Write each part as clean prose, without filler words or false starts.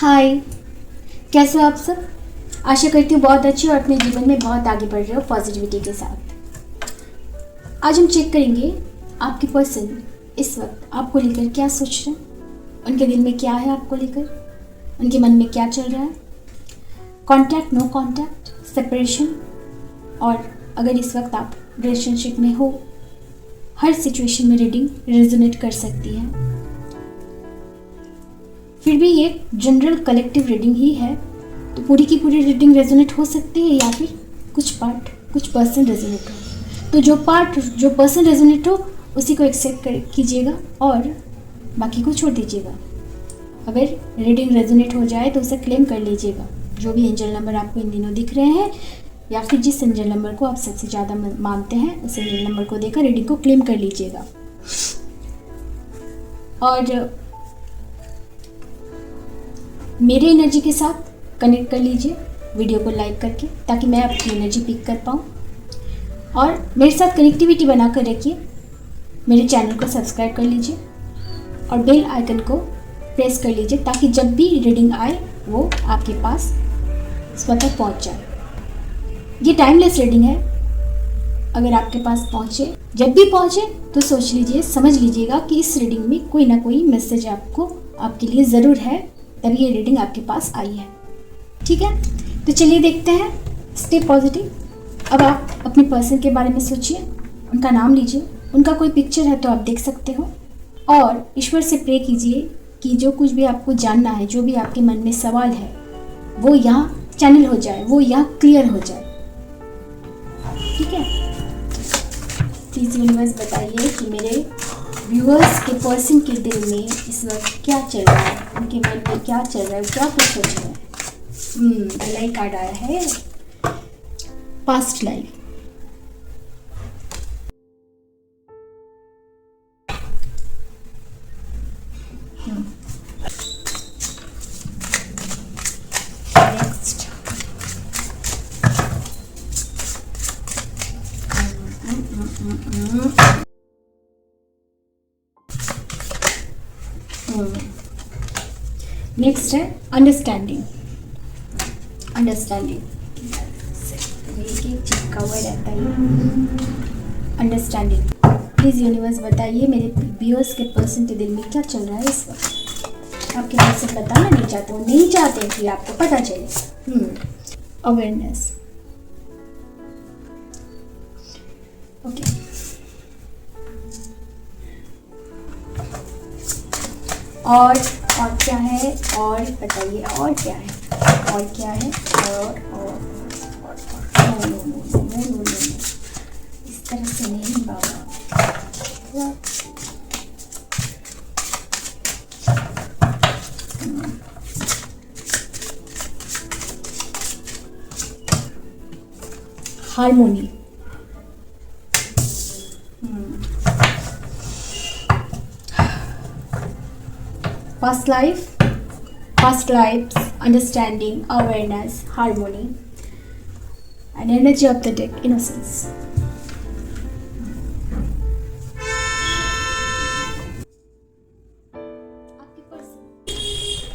हाय, कैसे हो आप सब। आशा करती हूँ बहुत अच्छे और अपने जीवन में बहुत आगे बढ़ रहे हो पॉजिटिविटी के साथ। आज हम चेक करेंगे आपके पर्सन इस वक्त आपको लेकर क्या सोच रहे हैं, उनके दिल में क्या है आपको लेकर, उनके मन में क्या चल रहा है। कॉन्टैक्ट, नो कॉन्टैक्ट, सेपरेशन, और अगर इस वक्त आप रिलेशनशिप में हो, हर सिचुएशन में रीडिंग रेजोनेट कर सकती है। फिर भी ये जनरल कलेक्टिव रीडिंग ही है, तो पूरी की पूरी रीडिंग रेजोनेट हो सकती है या फिर कुछ पार्ट, कुछ पर्सन रेजोनेट हो। तो जो पर्सन रेजोनेट हो उसी को एक्सेप्ट कीजिएगा और बाकी को छोड़ दीजिएगा। अगर रीडिंग रेजोनेट हो जाए तो उसे क्लेम कर लीजिएगा। जो भी एंजल नंबर आपको इन दिनों दिख रहे हैं या फिर जिस एंजल नंबर को आप सबसे ज़्यादा मानते हैं उस एंजल नंबर को देकर रीडिंग को क्लेम कर लीजिएगा। और मेरे एनर्जी के साथ कनेक्ट कर लीजिए वीडियो को लाइक करके, ताकि मैं अपनी एनर्जी पिक कर पाऊँ। और मेरे साथ कनेक्टिविटी बनाकर रखिए। मेरे चैनल को सब्सक्राइब कर लीजिए और बेल आइकन को प्रेस कर लीजिए, ताकि जब भी रीडिंग आए वो आपके पास स्वतः पहुंच जाए। ये टाइमलेस रीडिंग है। अगर आपके पास पहुंचे, जब भी पहुंचे तो सोच लीजिए, समझ लीजिएगा कि इस रीडिंग में कोई ना कोई मैसेज आपके लिए ज़रूर है, तभी ये रीडिंग आपके पास आई है। ठीक है, तो चलिए देखते हैं। Stay positive. अब आप अपने पर्सन के बारे में सोचिए, उनका नाम लीजिए, उनका कोई पिक्चर है तो आप देख सकते हो, और ईश्वर से प्रे कीजिए कि जो कुछ भी आपको जानना है, जो भी आपके मन में सवाल है, वो यहाँ चैनल हो जाए, वो यहाँ क्लियर हो जाए। ठीक है, प्लीज़ यूनिवर्स बताइए कि मेरे व्यूअर्स के पर्सन के दिल में इस वक्त क्या चल रहा है, उनके मन में क्या चल रहा है, क्या कुछ सोच रहे हैं। लाइक कार्ड आया है, पास्ट लाइफ। नेक्स्ट नेक्स्ट है अंडरस्टैंडिंग। अंडरस्टैंडिंग चिपका हुआ रहता है। अंडरस्टैंडिंग, प्लीज़ यूनिवर्स बताइए मेरे व्यूअर्स के पर्सन के दिल में क्या चल रहा है इस वक्त। आपके पर्सन बताना नहीं चाहते, वो नहीं चाहते कि आपको पता चले। Awareness, okay. और क्या है, और बताइए और क्या है, और क्या है, और नो, इस तरह से नहीं बाबा। Harmony, past lives, understanding, awareness, harmony, and energy of the deck, innocence.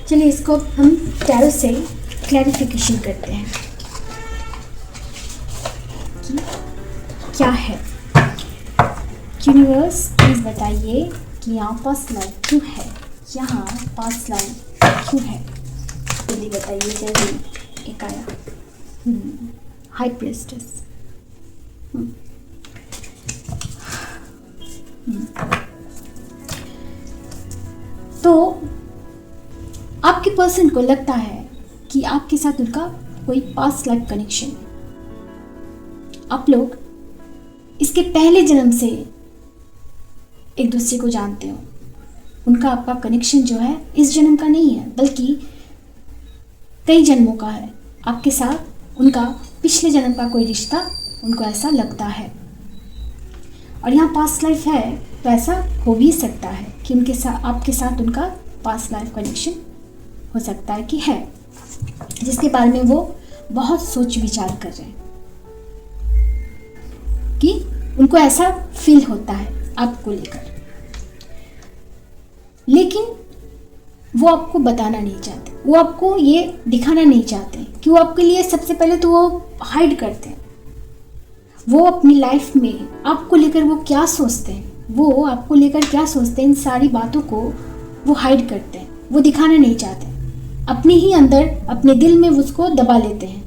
चलिए इसको हम टैरो से क्लैरिफिकेशन करते हैं कि क्या है। यूनिवर्स प्लीज बताइए कि यहाँ पास्ट लाइफ क्यों है, यहाँ पास्ट लाइफ क्यों है, जल्दी बताइए जल्दी। एक आया हाई प्रिस्टेस। तो आपके पर्सन को लगता है कि आपके साथ उनका कोई पास्ट लाइफ कनेक्शन है। आप लोग इसके पहले जन्म से एक दूसरे को जानते हो। उनका आपका कनेक्शन जो है इस जन्म का नहीं है, बल्कि कई जन्मों का है। आपके साथ उनका पिछले जन्म का कोई रिश्ता उनको ऐसा लगता है, और यहाँ पास्ट लाइफ है तो ऐसा हो भी सकता है कि उनके साथ, आपके साथ उनका पास्ट लाइफ कनेक्शन हो सकता है कि है, जिसके बारे में वो बहुत सोच विचार कर रहे हैं, कि उनको ऐसा फील होता है आपको लेकर। लेकिन वो आपको बताना नहीं चाहते, वो आपको ये दिखाना नहीं चाहते कि वो आपके लिए सबसे पहले तो वो हाइड करते हैं। वो अपनी लाइफ में आपको लेकर वो क्या सोचते हैं, वो आपको लेकर क्या सोचते हैं, इन सारी बातों को वो हाइड करते हैं, वो दिखाना नहीं चाहते, अपने ही अंदर अपने दिल में उसको दबा लेते हैं।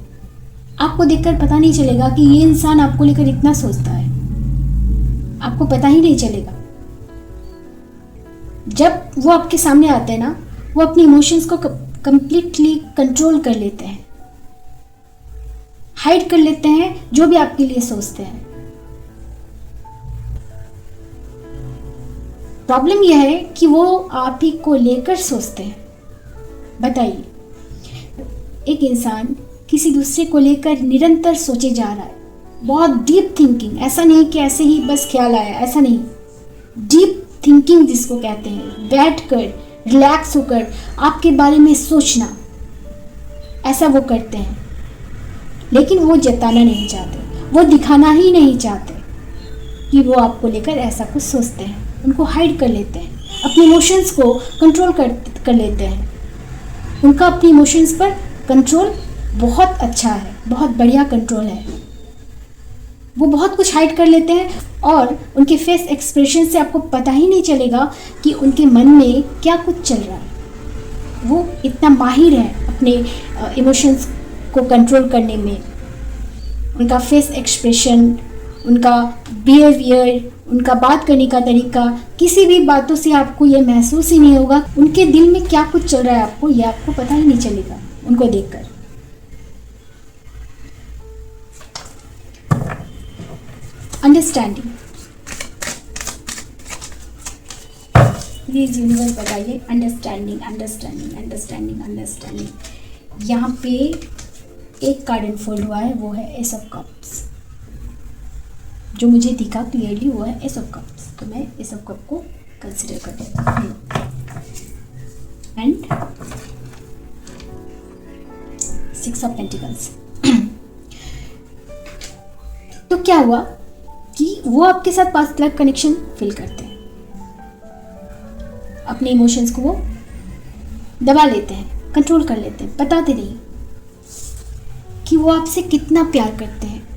आपको देखकर पता नहीं चलेगा कि ये इंसान आपको लेकर इतना सोचता है, आपको पता ही नहीं चलेगा। जब वो आपके सामने आते हैं ना, वो अपने इमोशंस को कंप्लीटली कंट्रोल कर लेते हैं, हाइड कर लेते हैं जो भी आपके लिए सोचते हैं। प्रॉब्लम यह है कि वो आप ही को लेकर सोचते हैं। बताइए, एक इंसान किसी दूसरे को लेकर निरंतर सोचे जा रहा है, बहुत डीप थिंकिंग, ऐसा नहीं कि ऐसे ही बस ख्याल आया, ऐसा नहीं, डीप थिंकिंग जिसको कहते हैं, बैठकर रिलैक्स होकर आपके बारे में सोचना, ऐसा वो करते हैं। लेकिन वो जताना नहीं चाहते, वो दिखाना ही नहीं चाहते कि वो आपको लेकर ऐसा कुछ सोचते हैं। उनको हाइड कर लेते हैं, अपने इमोशंस को कंट्रोल कर लेते हैं। उनका अपने इमोशंस पर कंट्रोल बहुत अच्छा है, बहुत बढ़िया कंट्रोल है। वो बहुत कुछ हाइड कर लेते हैं और उनके फेस एक्सप्रेशन से आपको पता ही नहीं चलेगा कि उनके मन में क्या कुछ चल रहा है। वो इतना माहिर है अपने इमोशंस को कंट्रोल करने में। उनका फेस एक्सप्रेशन, उनका बिहेवियर, उनका बात करने का तरीका, किसी भी बातों से आपको ये महसूस ही नहीं होगा उनके दिल में क्या कुछ चल रहा है, आपको ये आपको पता ही नहीं चलेगा उनको देखकर। अंडरस्टैंडिंग, प्लीज यूनिवर्स बताइए अंडरस्टैंडिंग अंडरस्टैंडिंग अंडरस्टैंडिंग अंडरस्टैंडिंग। यहाँ पे एक कार्ड अनफोल्ड हुआ है, वो है एस ऑफ कप्स। जो मुझे दिखा क्लियरली वो है एस ऑफ कप्स, तो मैं एस ऑफ कप को कंसिडर कर लेता हूँ। And six of pentacles. तो क्या हुआ कि वो आपके साथ पास्ट लाइफ कनेक्शन फील करते हैं, अपने इमोशंस को वो दबा लेते हैं, कंट्रोल कर लेते हैं, बताते नहीं कि वो आपसे कितना प्यार करते हैं,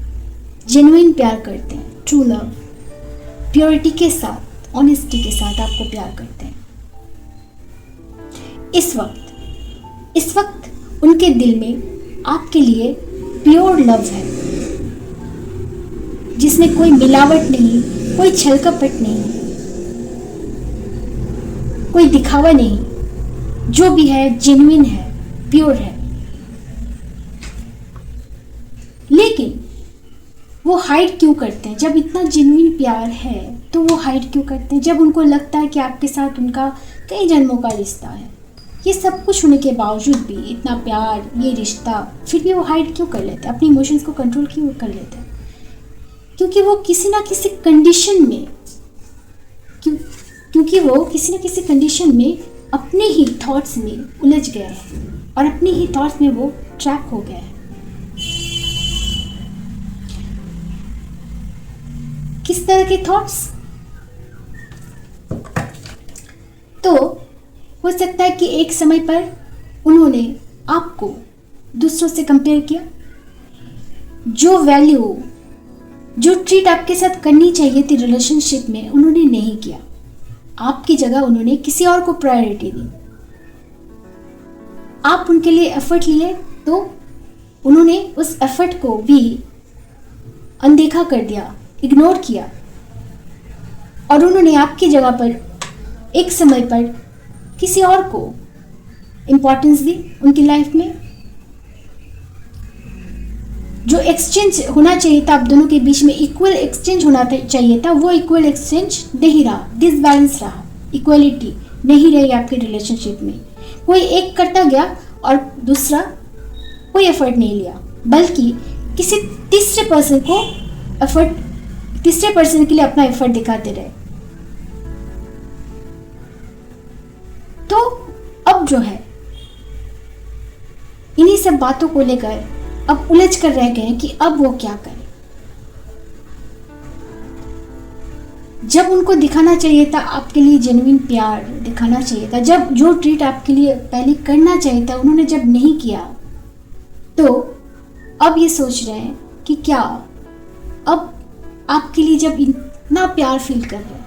जेन्युइन प्यार करते हैं, ट्रू लव, प्योरिटी के साथ, ऑनेस्टी के साथ आपको प्यार करते हैं। इस वक्त उनके दिल में आपके लिए प्योर लव है, जिसमें कोई मिलावट नहीं, कोई छल कपट नहीं, कोई दिखावा नहीं, जो भी है जेन्युइन है, प्योर है। लेकिन वो हाइड क्यों करते हैं? जब इतना जेन्युइन प्यार है तो वो हाइड क्यों करते हैं? जब उनको लगता है कि आपके साथ उनका कई जन्मों का रिश्ता है, ये सब कुछ होने के बावजूद भी, इतना प्यार, ये रिश्ता, फिर भी वो हाइड क्यों कर लेते हैं? अपने इमोशंस को कंट्रोल क्यों कर लेते हैं? क्योंकि वो किसी ना किसी कंडीशन में क्योंकि वो किसी न किसी कंडीशन में अपने ही थॉट्स में उलझ गए हैं और अपने ही थॉट्स में वो ट्रैप हो गए हैं। किस तरह के थॉट्स? तो हो सकता है कि एक समय पर उन्होंने आपको दूसरों से कंपेयर किया, जो वैल्यू, जो ट्रीट आपके साथ करनी चाहिए थी रिलेशनशिप में, उन्होंने नहीं किया। आपकी जगह उन्होंने किसी और को प्रायोरिटी दी। आप उनके लिए एफर्ट लिए तो उन्होंने उस एफर्ट को भी अनदेखा कर दिया, इग्नोर किया, और उन्होंने आपकी जगह पर एक समय पर किसी और को इम्पोर्टेंस दी उनकी लाइफ में। जो एक्सचेंज होना चाहिए था आप दोनों के बीच में, इक्वल एक्सचेंज होना चाहिए था, वो इक्वल एक्सचेंज नहीं रहा, डिसबैलेंस रहा, इक्वलिटी नहीं रही आपके रिलेशनशिप में। कोई एक करता गया और दूसरा कोई एफर्ट नहीं लिया, बल्कि किसी तीसरे पर्सन के लिए अपना एफर्ट दिखाते रहे। तो अब जो है, इन्हीं सब बातों को लेकर अब उलझ कर रह गए कि अब वो क्या करें। जब उनको दिखाना चाहिए था आपके लिए जेन्युइन प्यार दिखाना चाहिए था, जब जो ट्रीट आपके लिए पहले करना चाहिए था उन्होंने जब नहीं किया, तो अब ये सोच रहे हैं कि क्या अब आपके लिए जब इतना प्यार फील कर रहे हैं,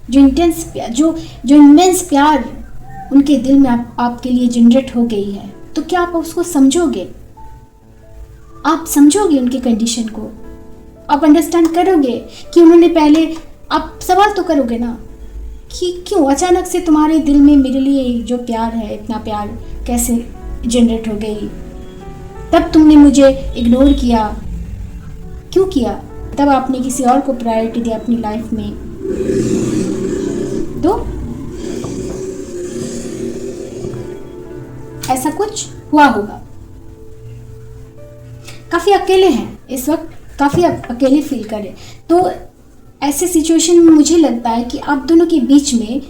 जो इंटेंस प्यार, जो इमेंस प्यार उनके दिल में आपके लिए जनरेट हो गई है, तो क्या आप उसको समझोगे? आप समझोगे उनके कंडीशन को? आप अंडरस्टैंड करोगे कि उन्होंने पहले, आप सवाल तो करोगे ना कि क्यों अचानक से तुम्हारे दिल में मेरे लिए जो प्यार है, इतना प्यार कैसे जनरेट हो गई? तब तुमने मुझे इग्नोर किया, क्यों किया? तब आपने किसी और को प्रायोरिटी दिया अपनी लाइफ में, तो ऐसा कुछ हुआ होगा। काफ़ी अकेले हैं इस वक्त, काफ़ी अकेले फील करें, तो ऐसे सिचुएशन में मुझे लगता है कि आप दोनों के बीच में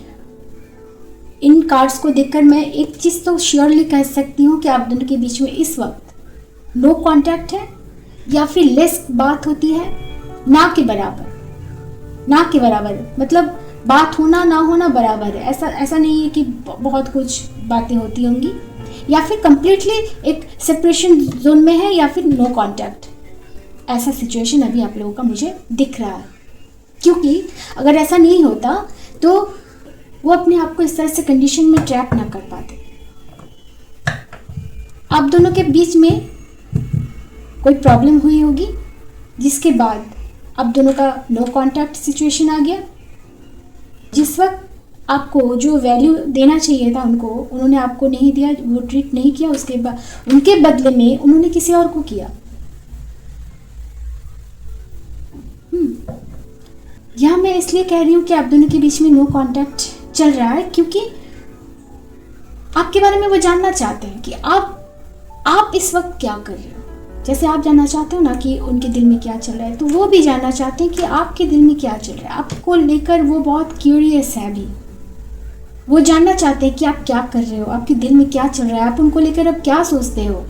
इन कार्ड्स को देखकर मैं एक चीज़ तो श्योरली कह सकती हूँ कि आप दोनों के बीच में इस वक्त नो कांटेक्ट है, या फिर लेस बात होती है, ना के बराबर। ना के बराबर मतलब बात होना ना होना बराबर है, ऐसा नहीं है कि बहुत कुछ बातें होती होंगी, या फिर कंप्लीटली एक सेपरेशन जोन में है, या फिर नो कांटेक्ट। ऐसा सिचुएशन अभी आप लोगों का मुझे दिख रहा है, क्योंकि अगर ऐसा नहीं होता तो वो अपने आप को इस तरह से कंडीशन में ट्रैप ना कर पाते। आप दोनों के बीच में कोई प्रॉब्लम हुई होगी, जिसके बाद आप दोनों का नो कांटेक्ट सिचुएशन आ गया। जिस वक्त आपको जो वैल्यू देना चाहिए था उनको, उन्होंने आपको नहीं दिया, वो ट्रीट नहीं किया, उसके बाद उनके बदले में उन्होंने किसी और को किया। यहाँ मैं इसलिए कह रही हूँ कि आप दोनों के बीच में नो कांटेक्ट चल रहा है, क्योंकि आपके बारे में वो जानना चाहते हैं कि आप इस वक्त क्या कर रहे हो। जैसे आप जानना चाहते हो ना कि उनके दिल में क्या चल रहा है, तो वो भी जानना चाहते हैं कि आपके दिल में क्या चल रहा है। आपको लेकर वो बहुत क्यूरियस है अभी, वो जानना चाहते हैं कि आप क्या कर रहे हो, आपके दिल में क्या चल रहा है, आप उनको लेकर अब क्या सोचते हो।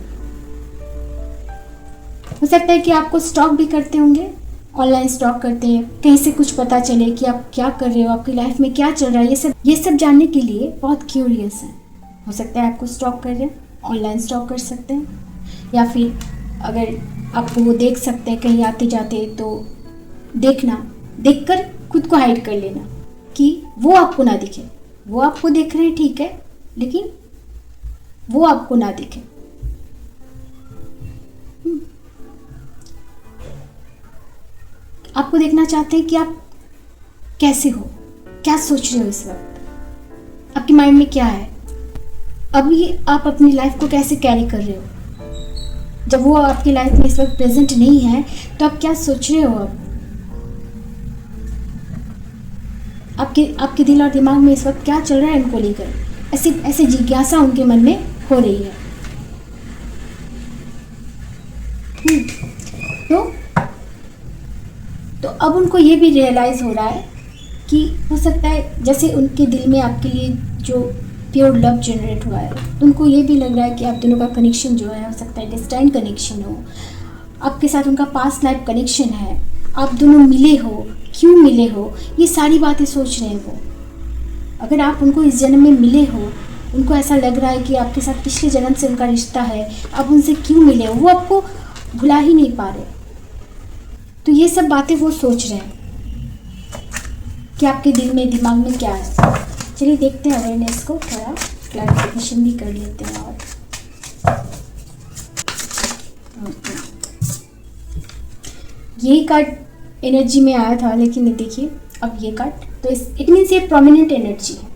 सकता है कि आपको स्टॉक भी करते होंगे, ऑनलाइन स्टॉक करते हैं, कहीं से कुछ पता चले कि आप क्या कर रहे हो, आपकी लाइफ में क्या चल रहा है, ये सब जानने के लिए बहुत क्यूरियस है। हो सकता है आपको स्टॉक कर रहे हैं, ऑनलाइन स्टॉक कर सकते हैं, या फिर अगर आपको वो देख सकते हैं कहीं आते जाते, तो देखकर खुद को हाइड कर लेना कि वो आपको ना दिखे। वो आपको देख रहे हैं ठीक है, लेकिन वो आपको ना दिखे। आपको देखना चाहते हैं कि आप कैसे हो, क्या सोच रहे हो इस वक्त, आपके माइंड में क्या है, अभी आप अपनी लाइफ को कैसे कैरी कर रहे हो। जब वो आपकी लाइफ में इस वक्त प्रेजेंट नहीं है, तो आप क्या सोच रहे हो। अब आपके दिल और दिमाग में इस वक्त क्या चल रहा है इनको लेकर, ऐसे जिज्ञासा उनके मन में हो रही है। तो अब उनको ये भी रियलाइज़ हो रहा है कि हो सकता है जैसे उनके दिल में आपके लिए जो प्योर लव जनरेट हुआ है, तो उनको ये भी लग रहा है कि आप दोनों का कनेक्शन जो है, हो सकता है डिस्टेंट कनेक्शन हो, आपके साथ उनका पास्ट लाइफ कनेक्शन है, आप दोनों मिले हो, क्यों मिले हो, ये सारी बातें सोच रहे हैं वो। अगर आप उनको इस जन्म में मिले हो, उनको ऐसा लग रहा है कि आपके साथ पिछले जन्म से उनका रिश्ता है, आप उनसे क्यों मिले हो, वो आपको भुला ही नहीं पा रहे। तो ये सब बातें वो सोच रहे हैं कि आपके दिल में दिमाग में क्या है। चलिए देखते हैं अवेयरनेस को, थोड़ा क्लैरिफिकेशन भी कर लेते हैं। और यही कार्ड एनर्जी में आया था, लेकिन देखिए अब ये कार्ड, तो इट मीन्स ये प्रोमिनेंट एनर्जी है।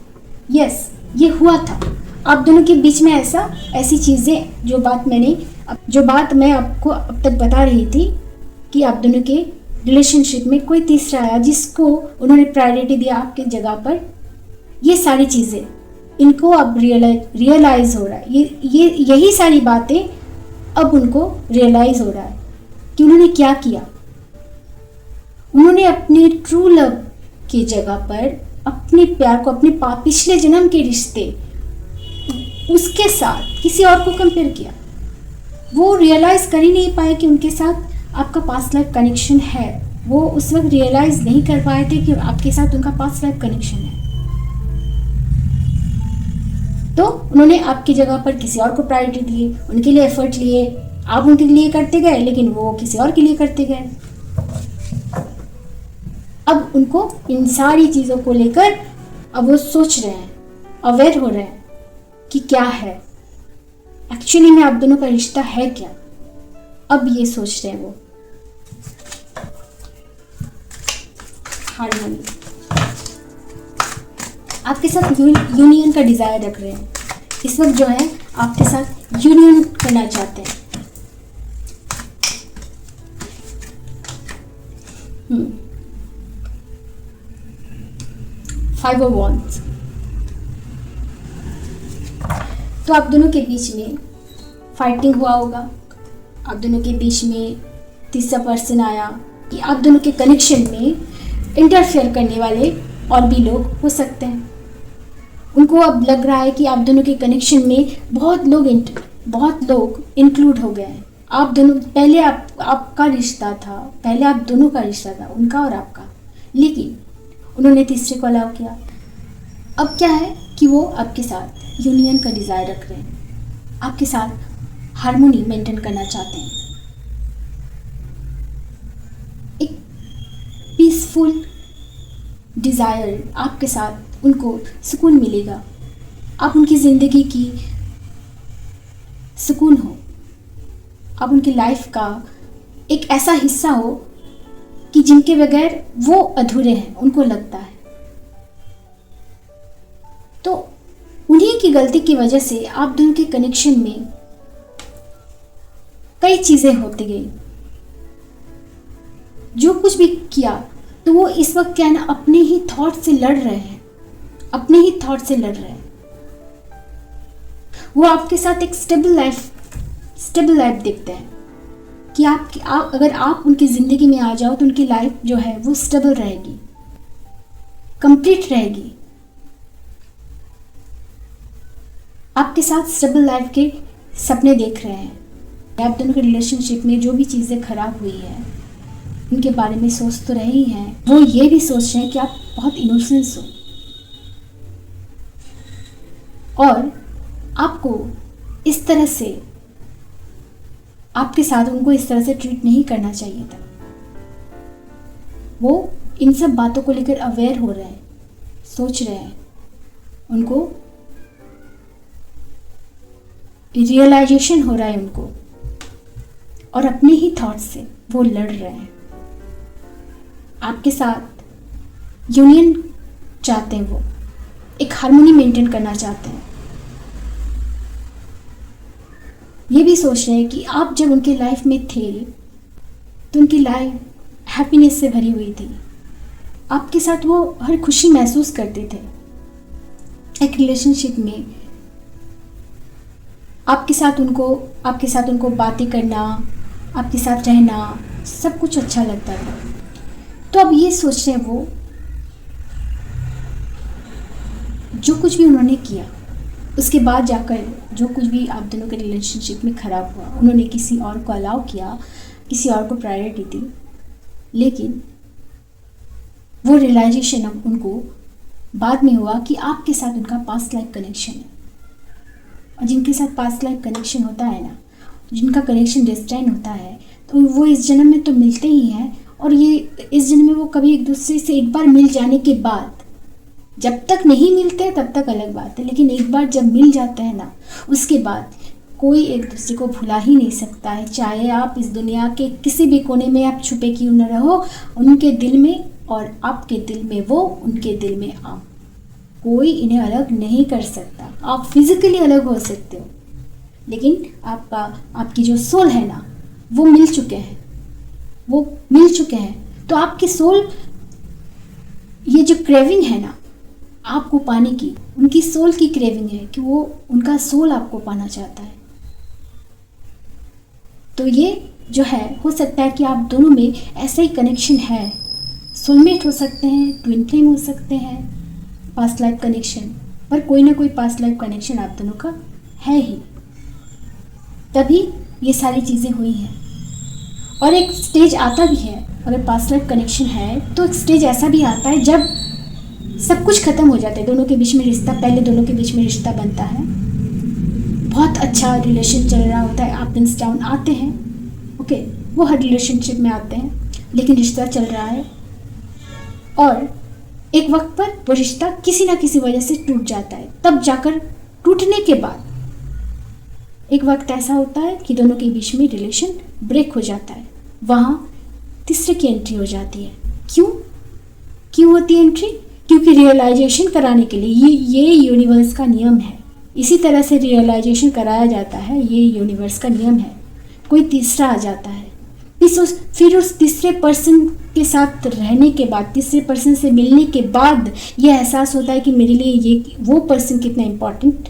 यस, ये हुआ था आप दोनों के बीच में ऐसी चीज़ें, जो बात मैं आपको अब तक बता रही थी कि आप दोनों के रिलेशनशिप में कोई तीसरा आया जिसको उन्होंने प्रायोरिटी दिया आपकी जगह पर। ये सारी चीज़ें इनको अब रियलाइज़ हो रहा है, यही सारी बातें अब उनको रियलाइज़ हो रहा है कि उन्होंने क्या किया। उन्होंने अपने ट्रू लव की जगह पर अपने प्यार को, अपने पिछले जन्म के रिश्ते, उसके साथ किसी और को कंपेयर किया। वो रियलाइज़ कर ही नहीं पाए कि उनके साथ आपका पास्ट लाइफ कनेक्शन है, वो उस वक्त रियलाइज़ नहीं कर पाए थे कि आपके साथ उनका पास्ट लाइफ कनेक्शन है। तो उन्होंने आपकी जगह पर किसी और को प्रायोरिटी दी, उनके लिए एफर्ट लिए, आप उनके लिए करते गए लेकिन वो किसी और के लिए करते गए। अब उनको इन सारी चीज़ों को लेकर अब वो सोच रहे हैं, अवेयर हो रहे हैं कि क्या है एक्चुअली में आप दोनों का रिश्ता है क्या। अब ये सोच रहे हैं वो हार्मनी, आपके साथ यूनियन का डिज़ायर रख रहे हैं। इस वक्त जो है आपके साथ यूनियन करना चाहते हैं। Five of wands. तो आप दोनों के बीच में फाइटिंग हुआ होगा, आप दोनों के बीच में तीसरा पर्सन आया कि आप दोनों के कनेक्शन में इंटरफेयर करने वाले और भी लोग हो सकते हैं। उनको अब लग रहा है कि आप दोनों के कनेक्शन में बहुत लोग इंक्लूड हो गए हैं। आप दोनों पहले आपका रिश्ता था, पहले आप दोनों का रिश्ता था, उनका और आपका, लेकिन उन्होंने तीसरे को अलाउ किया। अब क्या है कि वो आपके साथ यूनियन का डिज़ायर रख रहे हैं, आपके साथ हार्मोनी मेंटेन करना चाहते हैं, एक पीसफुल डिज़ायर आपके साथ, उनको सुकून मिलेगा, आप उनकी ज़िंदगी की सुकून हो, आप उनकी लाइफ का एक ऐसा हिस्सा हो कि जिनके बगैर वो अधूरे हैं, उनको लगता है। तो उन्हीं की गलती की वजह से आप दोनों के कनेक्शन में कई चीज़ें होती गई। जो कुछ भी किया तो वो इस वक्त क्या है ना, अपने ही थॉट से लड़ रहे हैं, अपने ही थॉट से लड़ रहे हैं। वो आपके साथ एक स्टेबल लाइफ देखते हैं कि अगर आप उनकी ज़िंदगी में आ जाओ तो उनकी लाइफ जो है वो स्टेबल रहेगी, कंप्लीट रहेगी। आपके साथ स्टेबल लाइफ के सपने देख रहे हैं। आप दोनों के रिलेशनशिप में जो भी चीज़ें खराब हुई है उनके बारे में सोच तो रहे ही हैं, वो ये भी सोच रहे हैं कि आप बहुत इनोसेंस हो और आपको इस तरह से, आपके साथ उनको इस तरह से ट्रीट नहीं करना चाहिए था। वो इन सब बातों को लेकर अवेयर हो रहे हैं, सोच रहे हैं, उनको रियलाइजेशन हो रहा है उनको, और अपने ही थॉट से वो लड़ रहे हैं। आपके साथ यूनियन चाहते हैं, वो एक हार्मोनी मेंटेन करना चाहते हैं। ये भी सोच रहे हैं कि आप जब उनके लाइफ में थे तो उनकी लाइफ हैप्पीनेस से भरी हुई थी, आपके साथ वो हर खुशी महसूस करते थे। एक रिलेशनशिप में आपके साथ उनको बातें करना, आपके साथ रहना, सब कुछ अच्छा लगता था। तो अब ये सोच रहे हैं वो, जो कुछ भी उन्होंने किया उसके बाद जाकर जो कुछ भी आप दोनों के रिलेशनशिप में ख़राब हुआ, उन्होंने किसी और को अलाउ किया, किसी और को प्रायोरिटी दी, लेकिन वो रियलाइजेशन अब उनको बाद में हुआ कि आपके साथ उनका पास्ट लाइफ कनेक्शन है। और जिनके साथ पास्ट लाइफ कनेक्शन होता है ना, जिनका कनेक्शन डिस्टेंट होता है, तो वो इस जन्म में तो मिलते ही हैं, और ये इस जन्म में वो कभी एक दूसरे से एक बार मिल जाने के बाद, जब तक नहीं मिलते तब तक अलग बात है, लेकिन एक बार जब मिल जाते हैं ना, उसके बाद कोई एक दूसरे को भुला ही नहीं सकता है। चाहे आप इस दुनिया के किसी भी कोने में आप छुपे क्यों न रहो, उनके दिल में और आपके दिल में वो, उनके दिल में आप, कोई इन्हें अलग नहीं कर सकता। आप फिजिकली अलग हो सकते हो, लेकिन आपकी जो सोल है ना, वो मिल चुके हैं। तो आपकी सोल, ये जो क्रेविंग है ना आपको पाने की, उनकी सोल की क्रेविंग है कि वो, उनका सोल आपको पाना चाहता है। तो ये जो है, हो सकता है कि आप दोनों में ऐसा ही कनेक्शन है, सोलमेट हो सकते हैं, ट्विन फ्लेम हो सकते हैं, पास्ट लाइफ कनेक्शन, पर कोई ना कोई पास्ट लाइफ कनेक्शन आप दोनों का है ही, तभी ये सारी चीज़ें हुई हैं। और एक स्टेज आता भी है अगर पास्ट लाइफ कनेक्शन है तो एक स्टेज ऐसा भी आता है जब सब कुछ ख़त्म हो जाता है, दोनों के बीच में रिश्ता, पहले दोनों के बीच में रिश्ता बनता है, बहुत अच्छा रिलेशन चल रहा होता है, अप एंड डाउन आते हैं, ओके, वो हर रिलेशनशिप में आते हैं, लेकिन रिश्ता चल रहा है और एक वक्त पर वो रिश्ता किसी ना किसी वजह से टूट जाता है। तब जाकर टूटने के बाद एक वक्त ऐसा होता है कि दोनों के बीच में रिलेशन ब्रेक हो जाता है, वहाँ तीसरे की एंट्री हो जाती है। क्यों होती है एंट्री? क्योंकि रियलाइजेशन कराने के लिए ये यूनिवर्स का नियम है, इसी तरह से रियलाइजेशन कराया जाता है, ये यूनिवर्स का नियम है। कोई तीसरा आ जाता है, फिर उस तीसरे पर्सन के साथ रहने के बाद, तीसरे पर्सन से मिलने के बाद ये एहसास होता है कि मेरे लिए ये वो पर्सन कितना इम्पोर्टेंट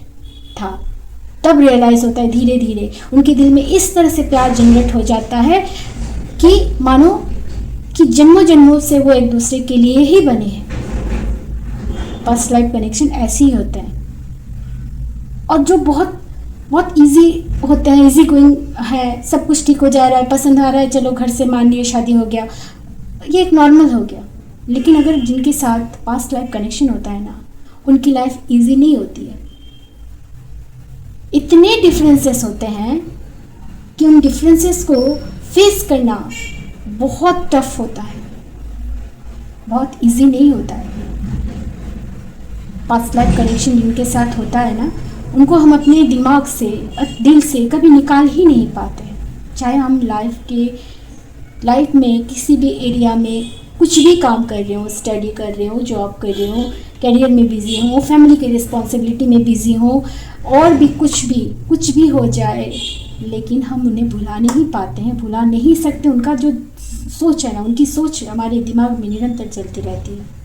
था। तब रियलाइज़ होता है धीरे धीरे, उनके दिल में इस तरह से प्यार जनरेट हो जाता है कि मानो कि जन्मों जन्मों से वो एक दूसरे के लिए ही बने हैं। पास्ट लाइफ कनेक्शन ऐसे ही होते हैं और जो बहुत बहुत इजी होते हैं, इजी गोइंग है, सब कुछ ठीक हो जा रहा है, पसंद आ रहा है, चलो घर से मान लिए, शादी हो गया, ये एक नॉर्मल हो गया। लेकिन अगर जिनके साथ पास्ट लाइफ कनेक्शन होता है ना, उनकी लाइफ इजी नहीं होती है। इतने डिफरेंसेस होते हैं कि उन डिफरेंसेस को फेस करना बहुत टफ होता है, बहुत इजी नहीं होता है। पास्ट लाइफ कनेक्शन जिनके साथ होता है ना, उनको हम अपने दिमाग से, दिल से कभी निकाल ही नहीं पाते। चाहे हम लाइफ में किसी भी एरिया में कुछ भी काम कर रहे हो, स्टडी कर रहे हो, जॉब कर रहे हो, करियर में बिजी हो, फैमिली की रिस्पॉन्सिबिलिटी में बिजी हो, और भी कुछ भी हो जाए, लेकिन हम उन्हें भुला नहीं पाते हैं, भुला नहीं सकते। उनका जो सोच है ना, उनकी सोच हमारे दिमाग में निरंतर चलती रहती है।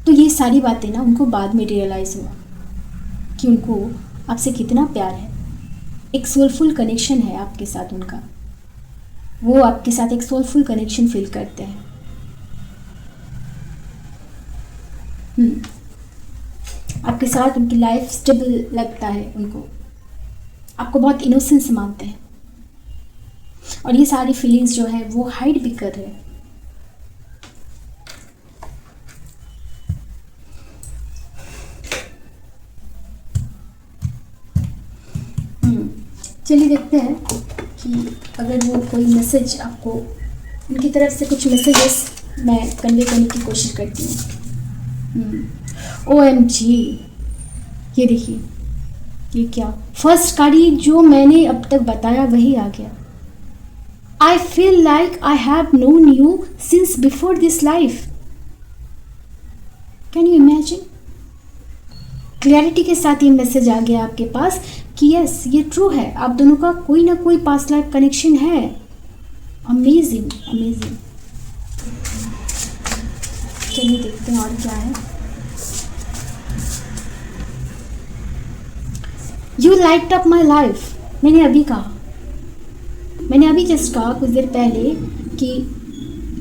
तो ये सारी बातें ना उनको बाद में रियलाइज़ हुआ कि उनको आपसे कितना प्यार है, एक सोलफुल कनेक्शन है आपके साथ उनका, वो आपके साथ एक सोलफुल कनेक्शन फील करते हैं। आपके साथ उनकी लाइफ स्टेबल लगता है उनको, आपको बहुत इनोसेंस मानते हैं, और ये सारी फीलिंग्स जो है वो हाइड भी कर रहे हैं। चलिए देखते हैं कि अगर वो कोई मैसेज आपको, उनकी तरफ से कुछ मैसेजेस मैं कन्वे करने की कोशिश करती हूँ। OMG, ये देखिए, ये क्या फर्स्ट कार्ड, ये जो मैंने अब तक बताया वही आ गया। I feel like I have known you since before this life. Can you imagine? Clarity के साथ ये मैसेज आ गया आपके पास कि यस, ये ट्रू है, आप दोनों का कोई ना कोई पास्ट लाइफ कनेक्शन है। Amazing amazing. चलिए देखते हैं और क्या है। You light up my life. मैंने अभी जस्ट कहा कुछ देर पहले कि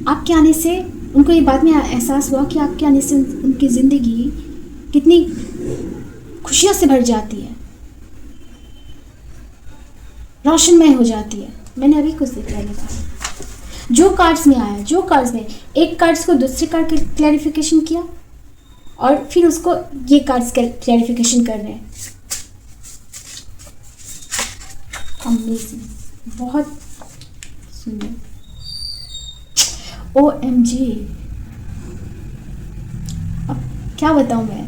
आपके आने से उनको ये बात में एहसास हुआ कि आपके आने से उनकी ज़िंदगी कितनी खुशियों से भर जाती है, रोशनमय हो जाती है। मैंने अभी कुछ देर पहले कहा। जो कार्ड्स में एक कार्ड्स को दूसरे कार्ड के क्लैरिफिकेशन किया और फिर उसको ये कार्ड्स क्लैरिफिकेशन कर रहे हैं। अमेजिंग, बहुत सुंदर। OMG, अब क्या बताऊं मैं।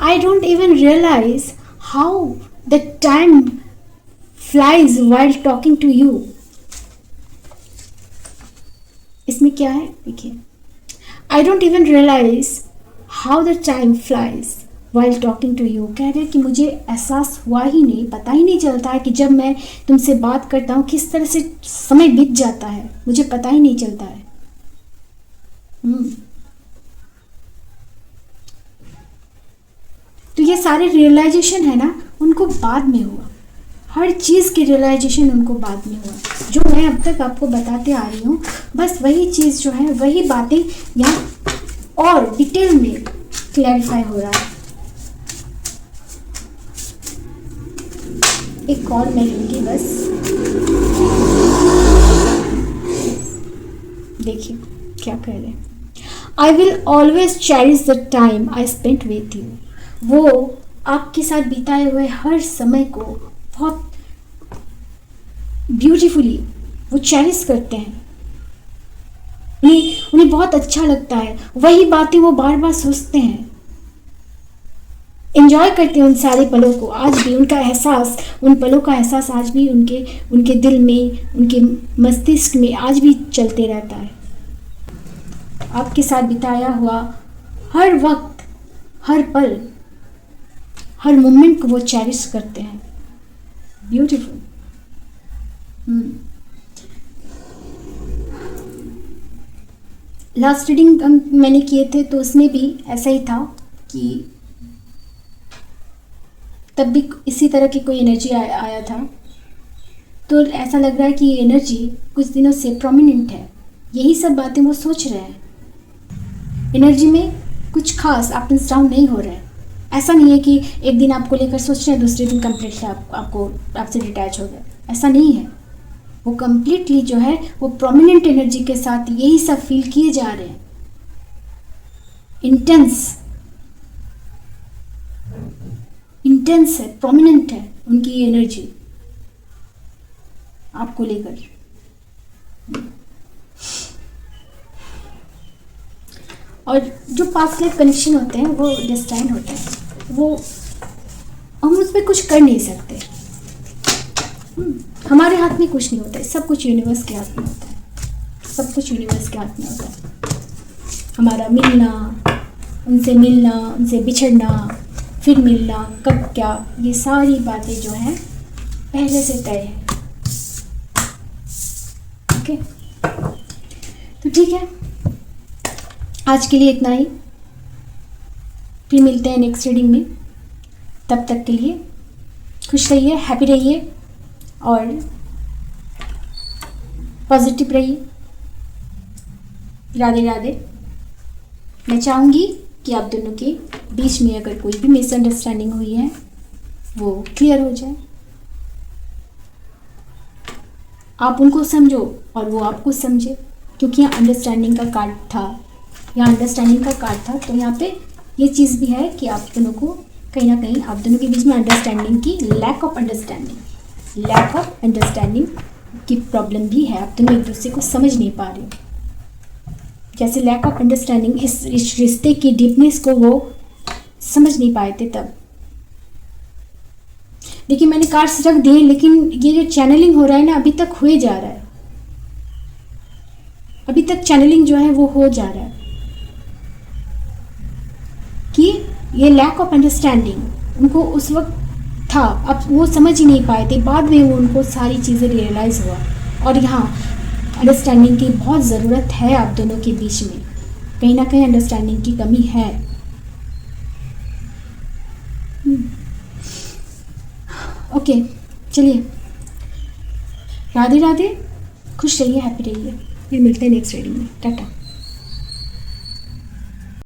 I don't even realize how the time flies while talking to you. इसमें क्या है देखिए। I don't even realize how the time flies while talking to you. कह रहे कि मुझे एहसास हुआ ही नहीं, पता ही नहीं चलता है कि जब मैं तुमसे बात करता हूँ किस तरह से समय बीत जाता है, मुझे पता ही नहीं चलता है। तो ये सारे रियलाइजेशन है ना, उनको बाद में हुआ, हर चीज़ की रियलाइजेशन उनको बाद में हुआ। जो मैं अब तक आपको बताते आ रही हूँ, बस वही चीज़ जो है, वही बातें यहाँ और डिटेल में क्लैरिफाई हो रहा है। एक कॉल मैं लूँगी बस। देखिए क्या कह रहे हैं। I will always cherish the time I spent with you. वो आपके साथ बिताए हुए हर समय को बहुत ब्यूटीफुली वो चेरिश करते हैं, उन्हें बहुत अच्छा लगता है, वही बातें वो बार बार सोचते हैं, एंजॉय करते हैं उन सारे पलों को। आज भी उनका एहसास, उन पलों का एहसास आज भी उनके दिल में, उनके मस्तिष्क में आज भी चलते रहता है। आपके साथ बिताया हुआ हर वक्त, हर पल, हर मोमेंट को वो चेरिश करते हैं। ब्यूटीफुल। लास्ट रीडिंग मैंने किए थे तो उसमें भी ऐसा ही था कि तब भी इसी तरह की कोई एनर्जी आया था। तो ऐसा लग रहा है कि ये एनर्जी कुछ दिनों से प्रोमिनेंट है, यही सब बातें वो सोच रहे हैं। एनर्जी में कुछ खास अप एंड डाउन नहीं हो रहा है। ऐसा नहीं है कि एक दिन आपको लेकर सोच रहे हैं, दूसरे दिन कम्प्लीटली आपसे डिटैच हो गए, ऐसा नहीं है। वो कम्प्लीटली जो है वो प्रोमिनेंट एनर्जी के साथ यही सब फील किए जा रहे हैं। इंटेंस है, प्रोमिनेंट है उनकी एनर्जी आपको लेकर। और जो पास्ट लाइफ कनेक्शन होते हैं वो डिस्टाइन होते हैं, वो हम उस पर कुछ कर नहीं सकते। हमारे हाथ में कुछ नहीं होता है, सब कुछ यूनिवर्स के हाथ में होता है, सब कुछ यूनिवर्स के हाथ में होता है। हमारा मिलना, उनसे बिछड़ना, फिर मिलना, कब क्या, ये सारी बातें जो हैं पहले से तय है। ओके, तो ठीक है, आज के लिए इतना ही। फिर मिलते हैं नेक्स्ट रीडिंग में। तब तक के लिए खुश रहिए, हैप्पी रहिए और पॉजिटिव रहिए। राधे राधे। मैं चाहूँगी कि आप दोनों के बीच में अगर कोई भी मिसअंडरस्टैंडिंग हुई है वो क्लियर हो जाए। आप उनको समझो और वो आपको समझे, क्योंकि यहाँ अंडरस्टैंडिंग का कार्ड था, तो यहाँ पे ये चीज़ भी है कि आप दोनों को कहीं ना कहीं, आप दोनों के बीच में अंडरस्टैंडिंग की लैक ऑफ अंडरस्टैंडिंग की प्रॉब्लम भी है। आप दोनों एक दूसरे को समझ नहीं पा रहे। जैसे लैक ऑफ अंडरस्टैंडिंग, इस रिश्ते की डीपनेस को वो समझ नहीं पाए थे तब। देखिए मैंने कार्ड्स रख दिए, लेकिन ये जो चैनलिंग हो रहा है ना, अभी तक हुए जा रहा है, अभी तक चैनलिंग जो है वो हो जा रहा है कि ये लैक ऑफ अंडरस्टैंडिंग उनको उस वक्त था, अब वो समझ ही नहीं पाए थे, बाद में वो उनको सारी चीज़ें रियलाइज़ हुआ। और यहाँ अंडरस्टैंडिंग की बहुत ज़रूरत है आप दोनों के बीच में, कहीं ना कहीं अंडरस्टैंडिंग की कमी है। ओके, चलिए, राधे राधे, खुश रहिए, हैप्पी रहिए। फिर मिलते हैं नेक्स्ट रीडिंग में। टाटा।